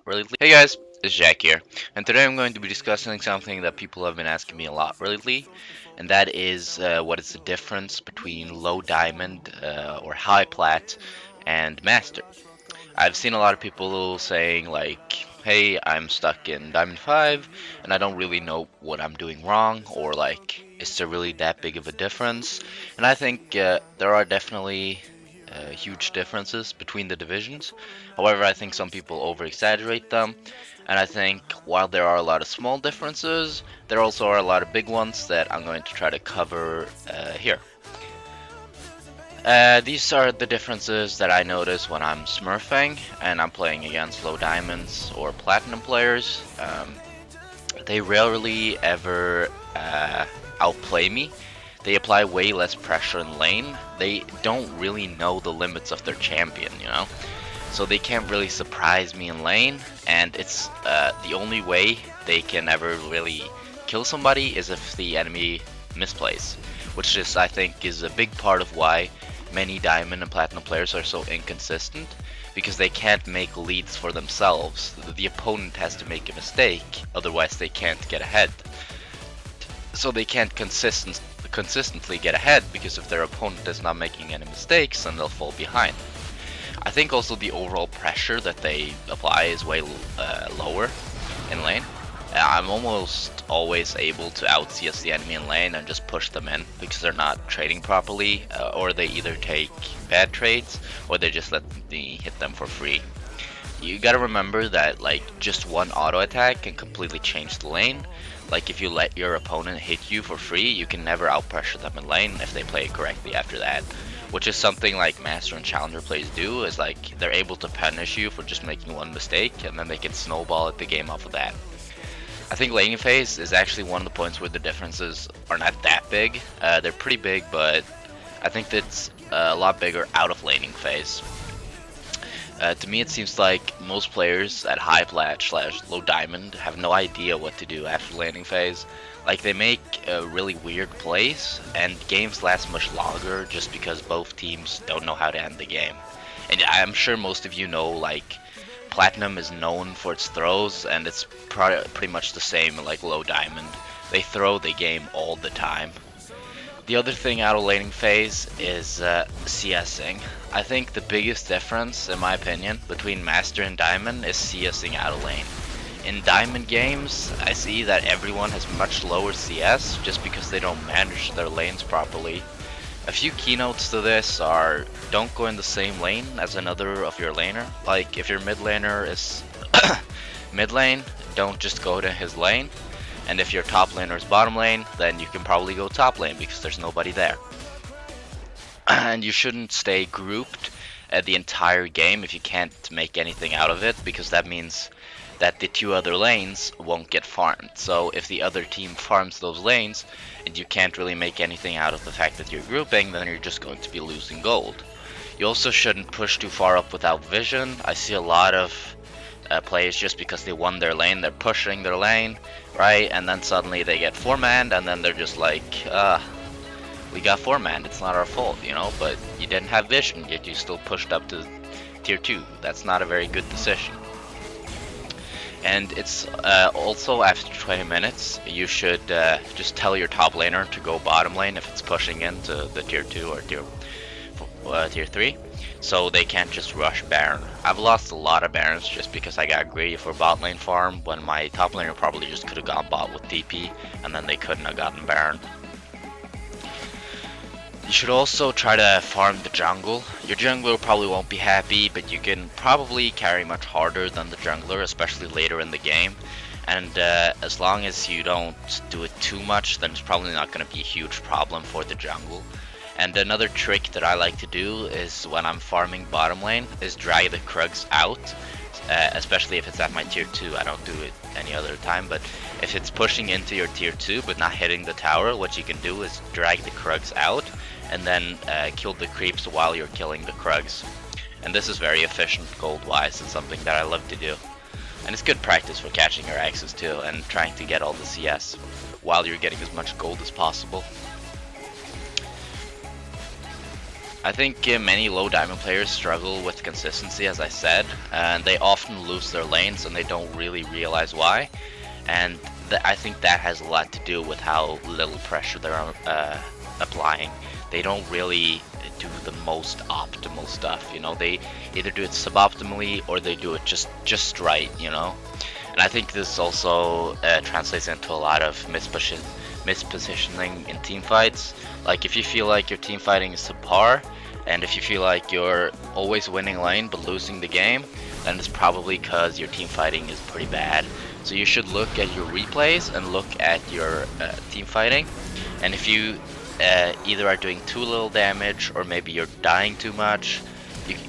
lately. Hey guys, it's Jack here, and today I'm going to be discussing something that people have been asking me a lot lately, and that is what is the difference between low diamond or high plat and master. I've seen a lot of people saying like, hey, I'm stuck in diamond 5 and I don't really know what I'm doing wrong, or like, is there really that big of a difference? And I think there are definitely huge differences between the divisions. However, I think some people over exaggerate them, and I think while there are a lot of small differences, there also are a lot of big ones that I'm going to try to cover here. These are the differences that I notice when I'm smurfing and I'm playing against low diamonds or platinum players. They rarely ever outplay me. They apply way less pressure in lane. They don't really know the limits of their champion, you know? So they can't really surprise me in lane, and it's the only way they can ever really kill somebody is if the enemy misplays, which is, I think, is a big part of why many diamond and platinum players are so inconsistent, because they can't make leads for themselves. The opponent has to make a mistake, otherwise they can't get ahead. So they can't consistently get ahead, because if their opponent is not making any mistakes, then they'll fall behind. I think also the overall pressure that they apply is way lower in lane. I'm almost always able to out CS the enemy in lane and just push them in because they're not trading properly, or they either take bad trades or they just let me hit them for free. You gotta remember that like just one auto attack can completely change the lane. Like if you let your opponent hit you for free, you can never out pressure them in lane if they play it correctly after that. Which is something like Master and Challenger players do, is like they're able to punish you for just making one mistake and then they can snowball at the game off of that. I think laning phase is actually one of the points where the differences are not that big. They're pretty big, but I think that's a lot bigger out of laning phase. To me, it seems like most players at high plat / low diamond have no idea what to do after laning phase. Like they make really weird plays, and games last much longer just because both teams don't know how to end the game. And I'm sure most of you know, like platinum is known for its throws, and it's pretty much the same like low diamond. They throw the game all the time. The other thing out of laning phase is CSing. I think the biggest difference, in my opinion, between Master and Diamond is CSing out of lane. In Diamond games, I see that everyone has much lower CS just because they don't manage their lanes properly. A few keynotes to this are, don't go in the same lane as another of your laner. Like if your mid laner is mid lane, don't just go to his lane. And if your top laner is bottom lane, then you can probably go top lane because there's nobody there. And you shouldn't stay grouped the entire game if you can't make anything out of it, because that means that the two other lanes won't get farmed. So if the other team farms those lanes and you can't really make anything out of the fact that you're grouping, then you're just going to be losing gold. You also shouldn't push too far up without vision. I see a lot of players, just because they won their lane, they're pushing their lane, right? And then suddenly they get 4-manned, and then they're just like, we got 4-manned, it's not our fault, you know? But you didn't have vision, yet you still pushed up to tier 2. That's not a very good decision. And it's also after 20 minutes, you should just tell your top laner to go bottom lane if it's pushing into the tier 2 or tier 3, so they can't just rush Baron. I've lost a lot of Barons just because I got greedy for bot lane farm when my top laner probably just could have gone bot with TP and then they couldn't have gotten Baron. You should also try to farm the jungle. Your jungler probably won't be happy, but you can probably carry much harder than the jungler, especially later in the game. And as long as you don't do it too much, then it's probably not going to be a huge problem for the jungle. And another trick that I like to do is when I'm farming bottom lane is drag the Krugs out, especially if it's at my tier 2. I don't do it any other time, but if it's pushing into your tier 2 but not hitting the tower, what you can do is drag the Krugs out and then kill the creeps while you're killing the Krugs. And this is very efficient gold wise. It's something that I love to do. And it's good practice for catching your axes too and trying to get all the CS while you're getting as much gold as possible. I think many low diamond players struggle with consistency, as I said, and they often lose their lanes and they don't really realize why. And I think that has a lot to do with how little pressure they're applying. They don't really do the most optimal stuff, you know. They either do it suboptimally or they do it just right, you know. And I think this also translates into a lot of mispositioning in team fights. Like if you feel like your team fighting is subpar, and if you feel like you're always winning lane but losing the game, then it's probably because your team fighting is pretty bad. So you should look at your replays and look at your team fighting. And if you either are doing too little damage or maybe you're dying too much,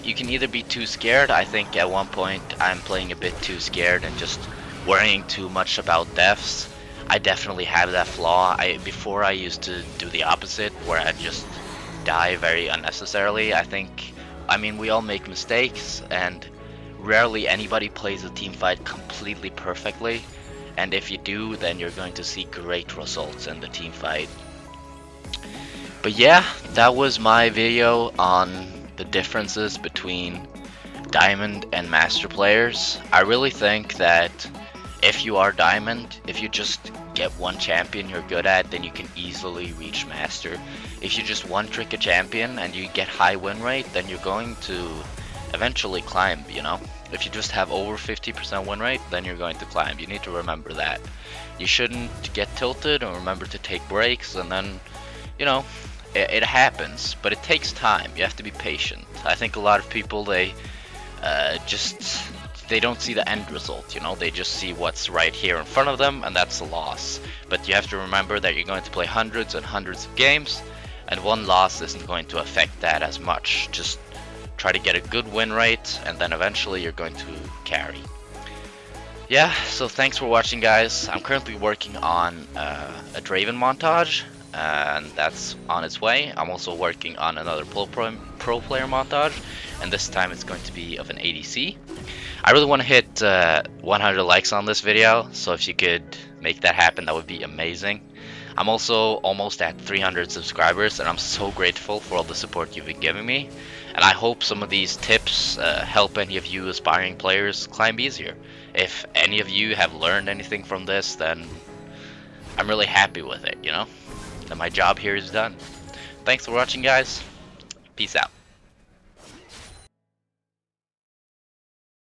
you can either be too scared. I think at one point I'm playing a bit too scared and just worrying too much about deaths. I definitely have that flaw. Before I used to do the opposite, where I just die very unnecessarily. I mean, we all make mistakes, and rarely anybody plays a team fight completely perfectly. And if you do, then you're going to see great results in the team fight. But yeah, that was my video on the differences between Diamond and Master players. I really think that if you are Diamond, if you just get one champion you're good at, then you can easily reach Master. If you just one trick a champion and you get high win rate, then you're going to eventually climb, you know? If you just have over 50% win rate, then you're going to climb. You need to remember that. You shouldn't get tilted, and remember to take breaks, and then, you know, it happens, but it takes time. You have to be patient. I think a lot of people, they don't see the end result, you know. They just see what's right here in front of them, and that's a loss. But you have to remember that you're going to play hundreds and hundreds of games, and one loss isn't going to affect that as much. Just try to get a good win rate, and then eventually you're going to carry. Yeah, so thanks for watching, guys. I'm currently working on a Draven montage, and that's on its way. I'm also working on another pro player montage, and this time it's going to be of an ADC. I really want to hit 100 likes on this video, so if you could make that happen, that would be amazing. I'm also almost at 300 subscribers, and I'm so grateful for all the support you've been giving me. And I hope some of these tips help any of you aspiring players climb easier. If any of you have learned anything from this, then I'm really happy with it, you know? Then my job here is done. Thanks for watching, guys. Peace out.